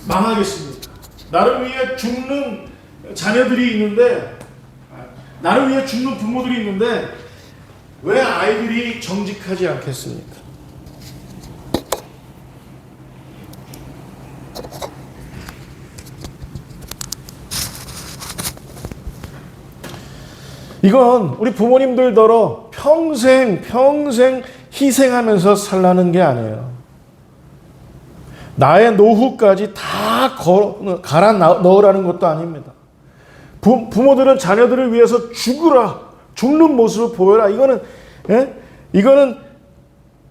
망하겠습니까? 나를 위해 죽는 자녀들이 있는데, 나를 위해 죽는 부모들이 있는데 왜 아이들이 정직하지 않겠습니까? 이건 우리 부모님들더러 평생 희생하면서 살라는 게 아니에요. 나의 노후까지 다 갈아 넣으라는 것도 아닙니다. 부모들은 자녀들을 위해서 죽는 모습을 보여라. 이거는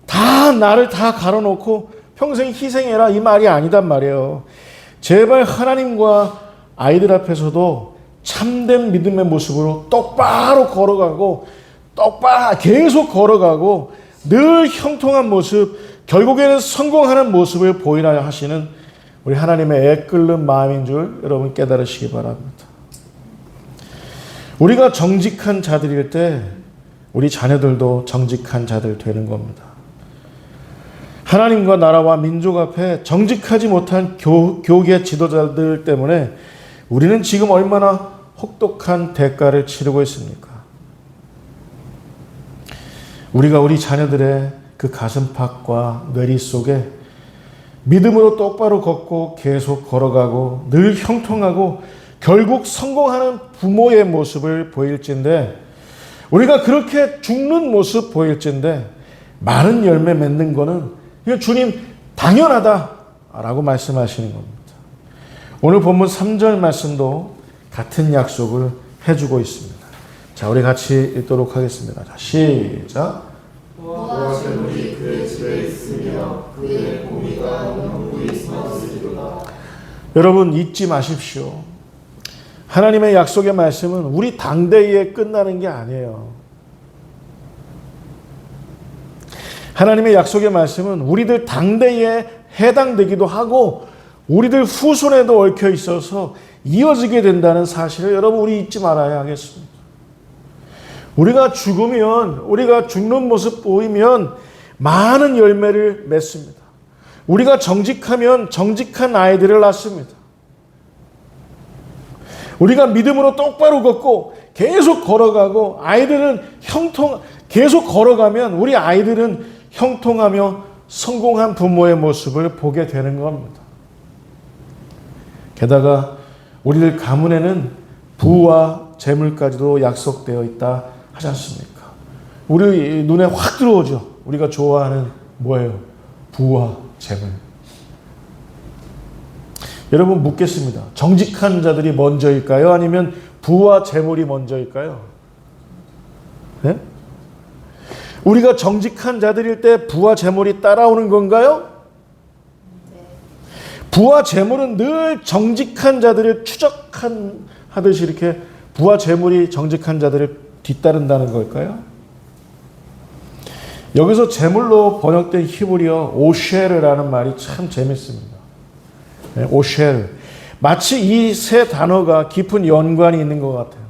다 나를 다 갈아놓고 평생 희생해라 이 말이 아니단 말이에요. 제발 하나님과 아이들 앞에서도 참된 믿음의 모습으로 똑바로 걸어가고 계속 걸어가고 늘 형통한 모습, 결국에는 성공하는 모습을 보이라 하시는 우리 하나님의 애끓는 마음인 줄 여러분 깨달으시기 바랍니다. 우리가 정직한 자들일 때 우리 자녀들도 정직한 자들 되는 겁니다. 하나님과 나라와 민족 앞에 정직하지 못한 교계 지도자들 때문에 우리는 지금 얼마나 혹독한 대가를 치르고 있습니까? 우리가 우리 자녀들의 그 가슴팍과 뇌리 속에 믿음으로 똑바로 걷고 계속 걸어가고 늘 형통하고 결국 성공하는 부모의 모습을 보일진데, 우리가 그렇게 죽는 모습 보일진데 많은 열매 맺는 거는 주님 당연하다라고 말씀하시는 겁니다. 오늘 본문 3절 말씀도 같은 약속을 해주고 있습니다. 자, 우리 같이 읽도록 하겠습니다. 자, 시작. 부와 재물이 그의 집에 있으며 그의 고미가 영영부히 있으리로다. 여러분 잊지 마십시오. 하나님의 약속의 말씀은 우리 당대에 끝나는 게 아니에요. 하나님의 약속의 말씀은 우리들 당대에 해당되기도 하고 우리들 후손에도 얽혀 있어서 이어지게 된다는 사실을 여러분 우리 잊지 말아야 하겠습니다. 우리가 죽으면, 우리가 죽는 모습 보이면 많은 열매를 맺습니다. 우리가 정직하면 정직한 아이들을 낳습니다. 우리가 믿음으로 똑바로 걷고 계속 걸어가고 아이들은 계속 걸어가면 우리 아이들은 형통하며 성공한 부모의 모습을 보게 되는 겁니다. 게다가 우리들 가문에는 부와 재물까지도 약속되어 있다 하지 않습니까? 우리 눈에 확 들어오죠. 우리가 좋아하는 뭐예요? 부와 재물. 여러분 묻겠습니다. 정직한 자들이 먼저일까요? 아니면 부와 재물이 먼저일까요? 네? 우리가 정직한 자들일 때 부와 재물이 따라오는 건가요? 부와 재물은 늘 정직한 자들을 추적하듯이 이렇게 부와 재물이 정직한 자들을 뒤따른다는 걸까요? 여기서 재물로 번역된 히브리어 오쉐르라는 말이 참 재밌습니다. 오쉐르. 마치 이 세 단어가 깊은 연관이 있는 것 같아요.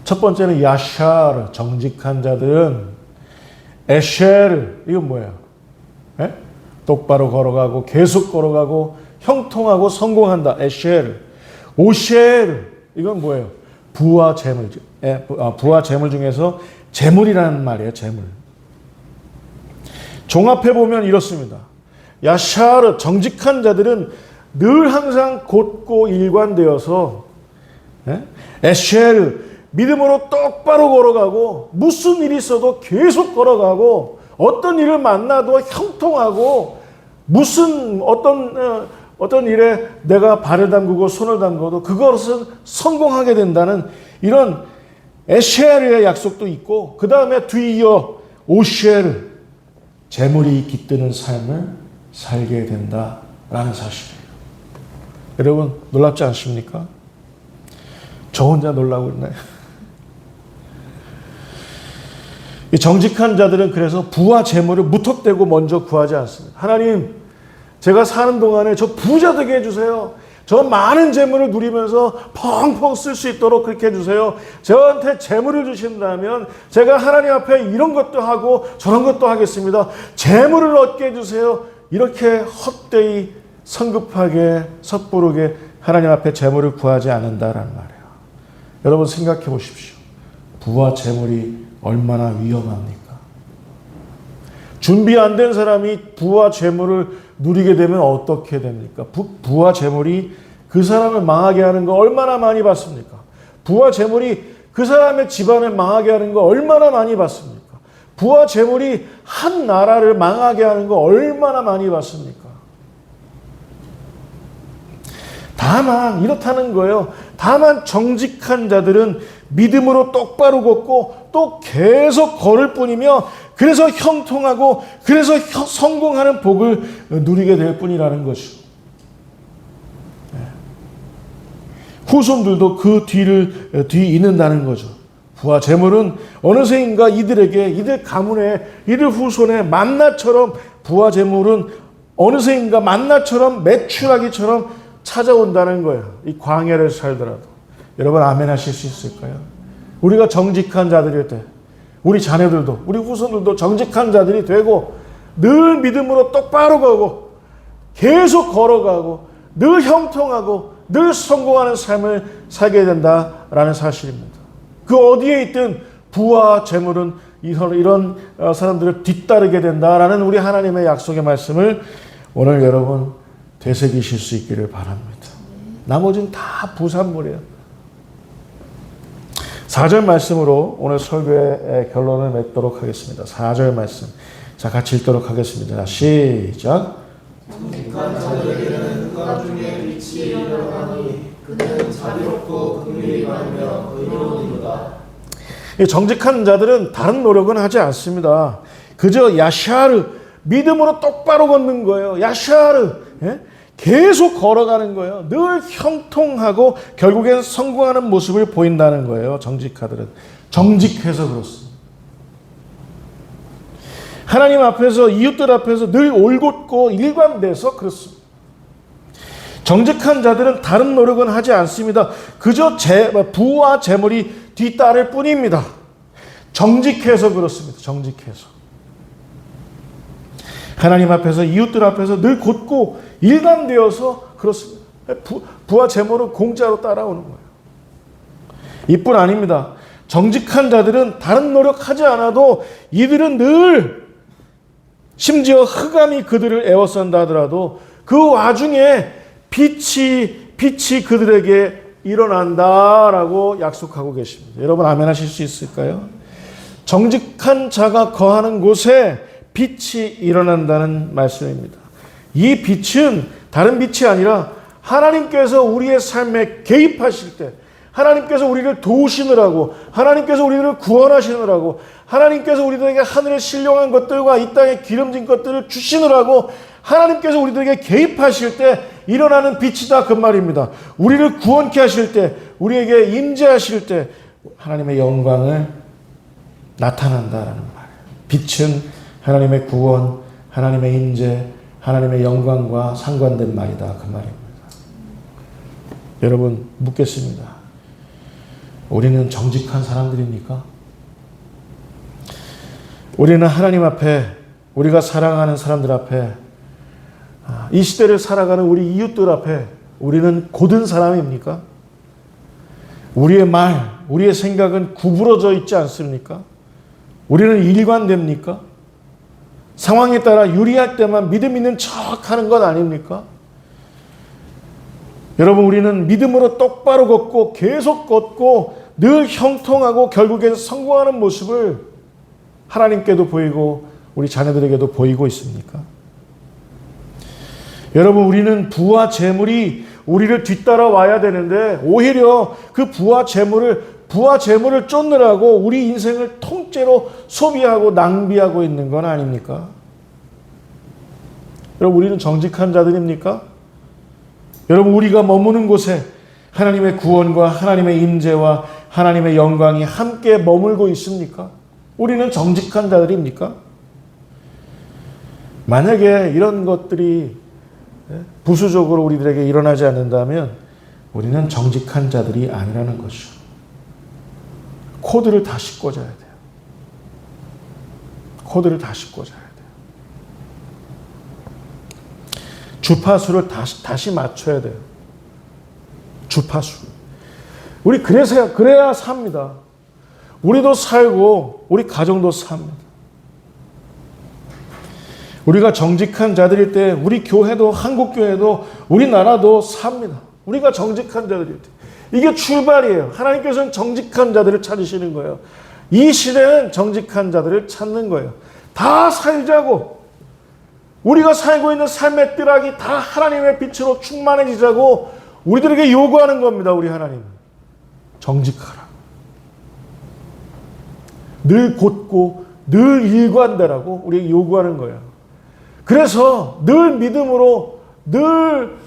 첫 번째는 야샤르, 정직한 자들은. 에쉐르, 이건 뭐예요? 네? 똑바로 걸어가고 계속 걸어가고 형통하고 성공한다. 에쉐르. 오쉐르, 이건 뭐예요? 부와 재물. 부와 재물 중에서 재물이라는 말이에요. 재물. 종합해 보면 이렇습니다. 야샤르, 정직한 자들은 늘 항상 곧고 일관되어서, 에쉐르, 믿음으로 똑바로 걸어가고 무슨 일이 있어도 계속 걸어가고 어떤 일을 만나도 형통하고 어떤 일에 내가 발을 담그고 손을 담궈도 그것은 성공하게 된다는 이런 에쉐르의 약속도 있고, 그 다음에 뒤이어 오쉐르, 재물이 깃드는 삶을 살게 된다라는 사실이에요. 여러분 놀랍지 않습니까? 저 혼자 놀라고 있나요? 이 정직한 자들은 그래서 부와 재물을 무턱대고 먼저 구하지 않습니다. 하나님, 제가 사는 동안에 저 부자 되게 해주세요. 저 많은 재물을 누리면서 펑펑 쓸 수 있도록 그렇게 해주세요. 저한테 재물을 주신다면 제가 하나님 앞에 이런 것도 하고 저런 것도 하겠습니다. 재물을 얻게 해주세요. 이렇게 헛되이 성급하게 섣부르게 하나님 앞에 재물을 구하지 않는다라는 말이에요. 여러분 생각해 보십시오. 부와 재물이 얼마나 위험합니까? 준비 안 된 사람이 부와 재물을 누리게 되면 어떻게 됩니까? 부와 재물이 그 사람을 망하게 하는 거 얼마나 많이 봤습니까? 부와 재물이 그 사람의 집안을 망하게 하는 거 얼마나 많이 봤습니까? 부와 재물이 한 나라를 망하게 하는 거 얼마나 많이 봤습니까? 다만 이렇다는 거예요. 다만 정직한 자들은 믿음으로 똑바로 걷고 또 계속 걸을 뿐이며 그래서 형통하고 그래서 성공하는 복을 누리게 될 뿐이라는 것이죠. 후손들도 그 뒤를 잇는다는 거죠. 부와 재물은 어느새인가 이들에게, 이들 가문에, 이들 후손의 만나처럼 부와 재물은 어느새인가 만나처럼 매출하기처럼 찾아온다는 거예요. 이 광야를 살더라도. 여러분 아멘 하실 수 있을까요? 우리가 정직한 자들일 때 우리 자녀들도 우리 후손들도 정직한 자들이 되고 늘 믿음으로 똑바로 가고 계속 걸어가고 늘 형통하고 늘 성공하는 삶을 살게 된다라는 사실입니다. 그 어디에 있든 부와 재물은 이런 사람들을 뒤따르게 된다라는 우리 하나님의 약속의 말씀을 오늘 여러분 되새기실 수 있기를 바랍니다. 나머지는 다 부산물이에요. 4절 말씀으로 오늘 설교의 결론을 맺도록 하겠습니다. 4절 말씀. 자, 같이 읽도록 하겠습니다. 자, 시작. 정직한 자들에게는 흑암 중에 빛이 일어나니 그는 자비롭고 긍휼이 많으며 의로우니로다. 정직한 자들은 다른 노력은 하지 않습니다. 그저 야샤르, 믿음으로 똑바로 걷는 거예요. 야샤르, 계속 걸어가는 거예요. 늘 형통하고 결국엔 성공하는 모습을 보인다는 거예요. 정직하들은. 정직해서 그렇습니다. 하나님 앞에서 이웃들 앞에서 늘 올곧고 일관돼서 그렇습니다. 정직한 자들은 다른 노력은 하지 않습니다. 그저 부와 재물이 뒤따를 뿐입니다. 정직해서 그렇습니다. 정직해서. 하나님 앞에서 이웃들 앞에서 늘 곧고 일관되어서 그렇습니다. 부와 재물은 공짜로 따라오는 거예요. 이뿐 아닙니다. 정직한 자들은 다른 노력하지 않아도 이들은 늘 심지어 흑암이 그들을 에워싼다 하더라도 그 와중에 빛이 그들에게 일어난다라고 약속하고 계십니다. 여러분 아멘 하실 수 있을까요? 정직한 자가 거하는 곳에 빛이 일어난다는 말씀입니다. 이 빛은 다른 빛이 아니라 하나님께서 우리의 삶에 개입하실 때 하나님께서 우리를 도우시느라고 하나님께서 우리를 구원하시느라고 하나님께서 우리들에게 하늘에 신령한 것들과 이 땅에 기름진 것들을 주시느라고 하나님께서 우리들에게 개입하실 때 일어나는 빛이다 그 말입니다. 우리를 구원케 하실 때 우리에게 임재하실 때 하나님의 영광을 나타난다라는 말이에요. 빛은 하나님의 구원, 하나님의 임재, 하나님의 영광과 상관된 말이다 그 말입니다. 여러분 묻겠습니다. 우리는 정직한 사람들입니까? 우리는 하나님 앞에 우리가 사랑하는 사람들 앞에 이 시대를 살아가는 우리 이웃들 앞에 우리는 고든 사람입니까? 우리의 말, 우리의 생각은 구부러져 있지 않습니까? 우리는 일관됩니까? 상황에 따라 유리할 때만 믿음 있는 척하는 것 아닙니까? 여러분 우리는 믿음으로 똑바로 걷고 계속 걷고 늘 형통하고 결국엔 성공하는 모습을 하나님께도 보이고 우리 자녀들에게도 보이고 있습니까? 여러분 우리는 부와 재물이 우리를 뒤따라와야 되는데 오히려 그 부와 재물을 쫓느라고 우리 인생을 통째로 소비하고 낭비하고 있는 건 아닙니까? 여러분 우리는 정직한 자들입니까? 여러분 우리가 머무는 곳에 하나님의 구원과 하나님의 임재와 하나님의 영광이 함께 머물고 있습니까? 우리는 정직한 자들입니까? 만약에 이런 것들이 부수적으로 우리들에게 일어나지 않는다면 우리는 정직한 자들이 아니라는 것이죠. 코드를 다시 꽂아야 돼요. 코드를 다시 꽂아야 돼요. 주파수를 다시 맞춰야 돼요. 주파수. 우리 그래야 삽니다. 우리도 살고 우리 가정도 삽니다. 우리가 정직한 자들일 때 우리 교회도 한국교회도 우리나라도 삽니다. 우리가 정직한 자들일 때. 이게 출발이에요. 하나님께서는 정직한 자들을 찾으시는 거예요. 이 시대는 정직한 자들을 찾는 거예요. 다 살자고. 우리가 살고 있는 삶의 뜰락이 다 하나님의 빛으로 충만해지자고 우리들에게 요구하는 겁니다. 우리 하나님. 정직하라. 늘 곧고 늘 일관되라고 우리에게 요구하는 거예요. 그래서 늘 믿음으로 늘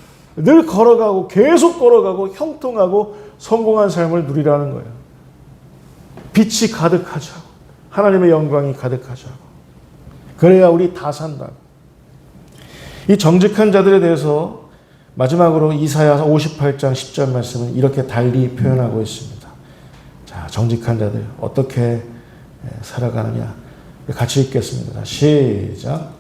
걸어가고 계속 걸어가고 형통하고 성공한 삶을 누리라는 거예요. 빛이 가득하죠. 하나님의 영광이 가득하죠. 그래야 우리 다 산다. 이 정직한 자들에 대해서 마지막으로 이사야 58장 10절 말씀은 이렇게 달리 표현하고 있습니다. 자, 정직한 자들 어떻게 살아가느냐 같이 읽겠습니다. 시작.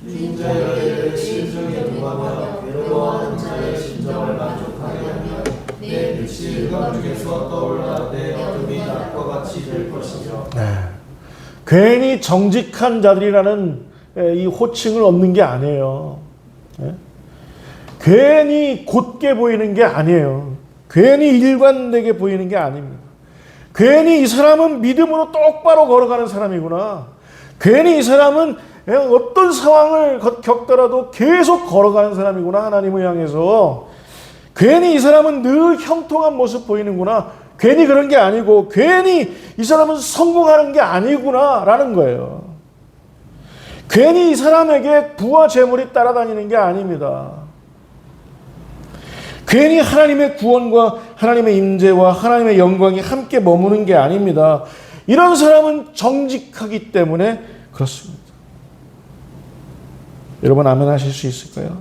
주인 자에게 심정에 동하며 괴로워하는 자의 심정을 만족하게 하며 내 빛이 일광 중에서 떠올라 내 어둠이 낮과 같이 될 것이며. 네. 괜히 정직한 자들이라는 이 호칭을 얻는 게 아니에요. 네? 괜히 곧게 보이는 게 아니에요. 괜히 일관되게 보이는 게 아닙니다. 괜히 이 사람은 믿음으로 똑바로 걸어가는 사람이구나. 괜히 이 사람은 어떤 상황을 겪더라도 계속 걸어가는 사람이구나. 하나님을 향해서. 괜히 이 사람은 늘 형통한 모습 보이는구나. 괜히 그런 게 아니고 괜히 이 사람은 성공하는 게 아니구나 라는 거예요. 괜히 이 사람에게 부와 재물이 따라다니는 게 아닙니다. 괜히 하나님의 구원과 하나님의 임재와 하나님의 영광이 함께 머무는 게 아닙니다. 이런 사람은 정직하기 때문에 그렇습니다. 여러분 아멘 하실 수 있을까요?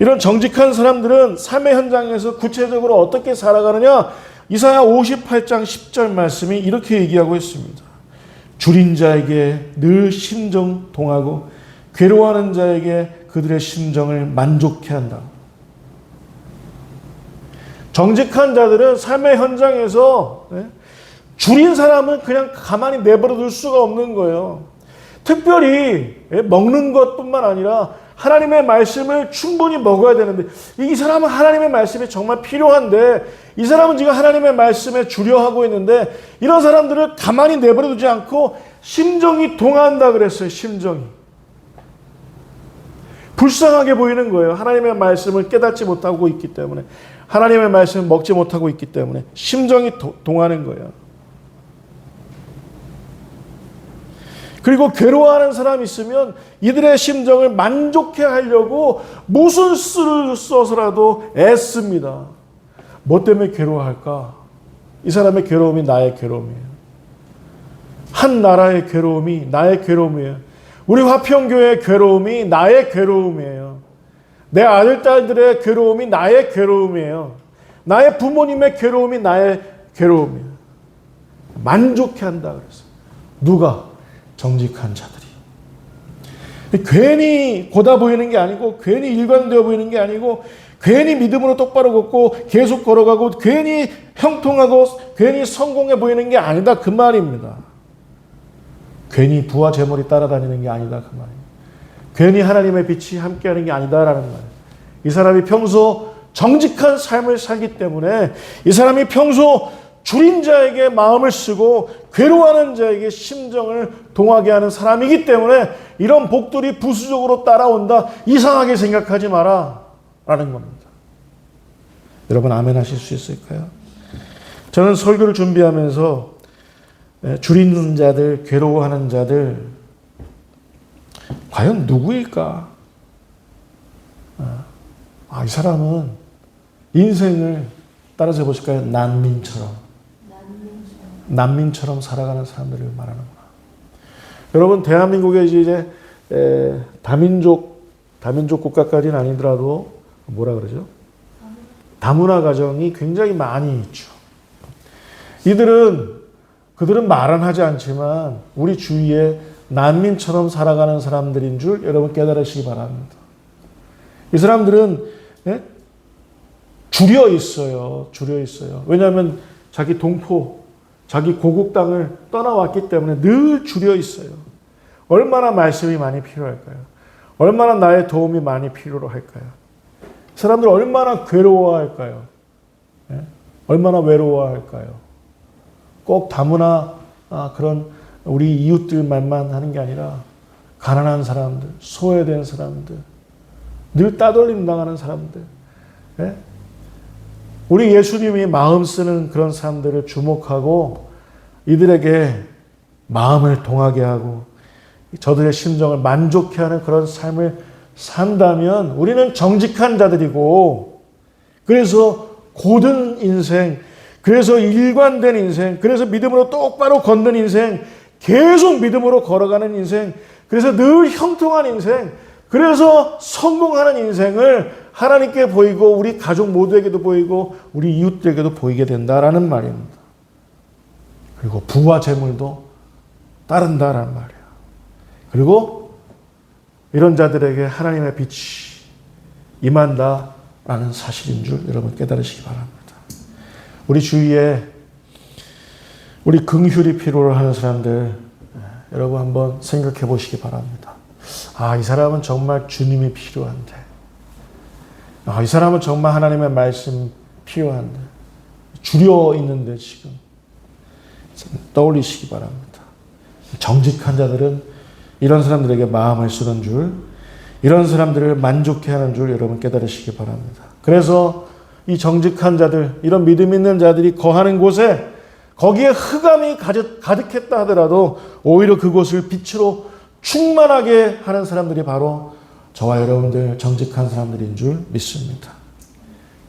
이런 정직한 사람들은 삶의 현장에서 구체적으로 어떻게 살아가느냐? 이사야 58장 10절 말씀이 이렇게 얘기하고 있습니다. 줄인 자에게 늘 심정 동하고 괴로워하는 자에게 그들의 심정을 만족해 한다. 정직한 자들은 삶의 현장에서 줄인 사람은 그냥 가만히 내버려 둘 수가 없는 거예요. 특별히 먹는 것뿐만 아니라 하나님의 말씀을 충분히 먹어야 되는데 이 사람은 하나님의 말씀이 정말 필요한데 이 사람은 지금 하나님의 말씀에 주려하고 있는데 이런 사람들을 가만히 내버려 두지 않고 심정이 동한다 그랬어요. 심정이. 불쌍하게 보이는 거예요. 하나님의 말씀을 깨닫지 못하고 있기 때문에 하나님의 말씀을 먹지 못하고 있기 때문에 심정이 동하는 거예요. 그리고 괴로워하는 사람이 있으면 이들의 심정을 만족해 하려고 무슨 수를 써서라도 애씁니다. 뭐 때문에 괴로워할까? 이 사람의 괴로움이 나의 괴로움이에요. 한 나라의 괴로움이 나의 괴로움이에요. 우리 화평교회의 괴로움이 나의 괴로움이에요. 내 아들, 딸들의 괴로움이 나의 괴로움이에요. 나의 부모님의 괴로움이 나의 괴로움이에요. 만족해 한다 그랬어요. 누가? 정직한 자들이. 괜히 고다 보이는 게 아니고 괜히 일관되어 보이는 게 아니고 괜히 믿음으로 똑바로 걷고 계속 걸어가고 괜히 형통하고 괜히 성공해 보이는 게 아니다 그 말입니다. 괜히 부와 재물이 따라다니는 게 아니다 그 말입니다. 괜히 하나님의 빛이 함께하는 게 아니다라는 말이에요. 이 사람이 평소 정직한 삶을 살기 때문에 이 사람이 평소 줄인 자에게 마음을 쓰고 괴로워하는 자에게 심정을 동하게 하는 사람이기 때문에 이런 복들이 부수적으로 따라온다. 이상하게 생각하지 마라 라는 겁니다. 여러분 아멘 하실 수 있을까요? 저는 설교를 준비하면서 줄이는 자들, 괴로워하는 자들 과연 누구일까? 이 사람은 인생을 따라서 보실까요? 난민처럼 살아가는 사람들을 말하는구나. 여러분 대한민국에 이제 다민족 국가까지는 아니더라도 뭐라 그러죠? 다문화 가정이 굉장히 많이 있죠. 그들은 말은 하지 않지만 우리 주위에 난민처럼 살아가는 사람들인 줄 여러분 깨달으시기 바랍니다. 이 사람들은 줄여 있어요. 줄여 있어요. 왜냐하면 자기 동포, 자기 고국 땅을 떠나왔기 때문에 늘 줄여 있어요. 얼마나 말씀이 많이 필요할까요? 얼마나 나의 도움이 많이 필요로 할까요? 사람들 얼마나 괴로워할까요? 얼마나 외로워할까요? 꼭 다문화 그런 우리 이웃들만 하는 게 아니라 가난한 사람들, 소외된 사람들, 늘 따돌림 당하는 사람들, 우리 예수님이 마음 쓰는 그런 사람들을 주목하고 이들에게 마음을 동하게 하고 저들의 심정을 만족해 하는 그런 삶을 산다면 우리는 정직한 자들이고, 그래서 고든 인생, 그래서 일관된 인생, 그래서 믿음으로 똑바로 걷는 인생, 계속 믿음으로 걸어가는 인생, 그래서 늘 형통한 인생, 그래서 성공하는 인생을 하나님께 보이고 우리 가족 모두에게도 보이고 우리 이웃들에게도 보이게 된다라는 말입니다. 그리고 부와 재물도 따른다라는 말이에요. 그리고 이런 자들에게 하나님의 빛이 임한다라는 사실인 줄 여러분 깨달으시기 바랍니다. 우리 주위에 우리 긍휼이 필요로 하는 사람들 여러분 한번 생각해 보시기 바랍니다. 이 사람은 정말 주님이 필요한데, 이 사람은 정말 하나님의 말씀 필요한데, 줄여 있는데 지금 떠올리시기 바랍니다. 정직한 자들은 이런 사람들에게 마음을 쓰는 줄, 이런 사람들을 만족해 하는 줄 여러분 깨달으시기 바랍니다. 그래서 이 정직한 자들, 이런 믿음 있는 자들이 거하는 곳에 거기에 흑암이 가득했다 하더라도 오히려 그곳을 빛으로 충만하게 하는 사람들이 바로 저와 여러분들 정직한 사람들인 줄 믿습니다.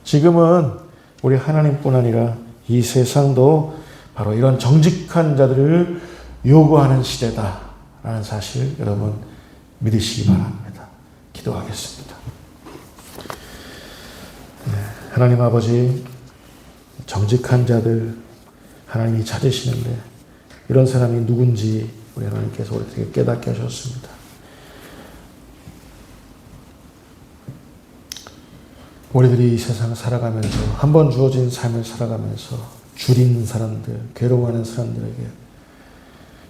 지금은 우리 하나님뿐 아니라 이 세상도 바로 이런 정직한 자들을 요구하는 시대다라는 사실 여러분 믿으시기 바랍니다. 기도하겠습니다. 하나님 아버지, 정직한 자들 하나님이 찾으시는데 이런 사람이 누군지 우리 하나님께서 우리에게 깨닫게 하셨습니다. 우리들이 이 세상을 살아가면서 한 번 주어진 삶을 살아가면서 줄이는 사람들, 괴로워하는 사람들에게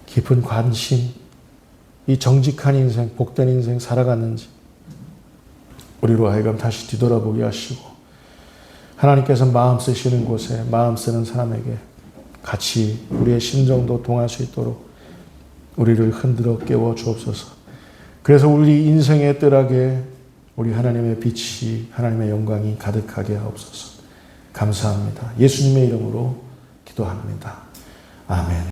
깊은 관심, 이 정직한 인생, 복된 인생 살아갔는지 우리로 하여금 다시 뒤돌아보게 하시고 하나님께서 마음 쓰시는 곳에 마음 쓰는 사람에게 같이 우리의 심정도 동할 수 있도록 우리를 흔들어 깨워 주옵소서. 그래서 우리 인생의 뜰하게 우리 하나님의 빛이, 하나님의 영광이 가득하게 하옵소서. 감사합니다. 예수님의 이름으로 기도합니다. 아멘.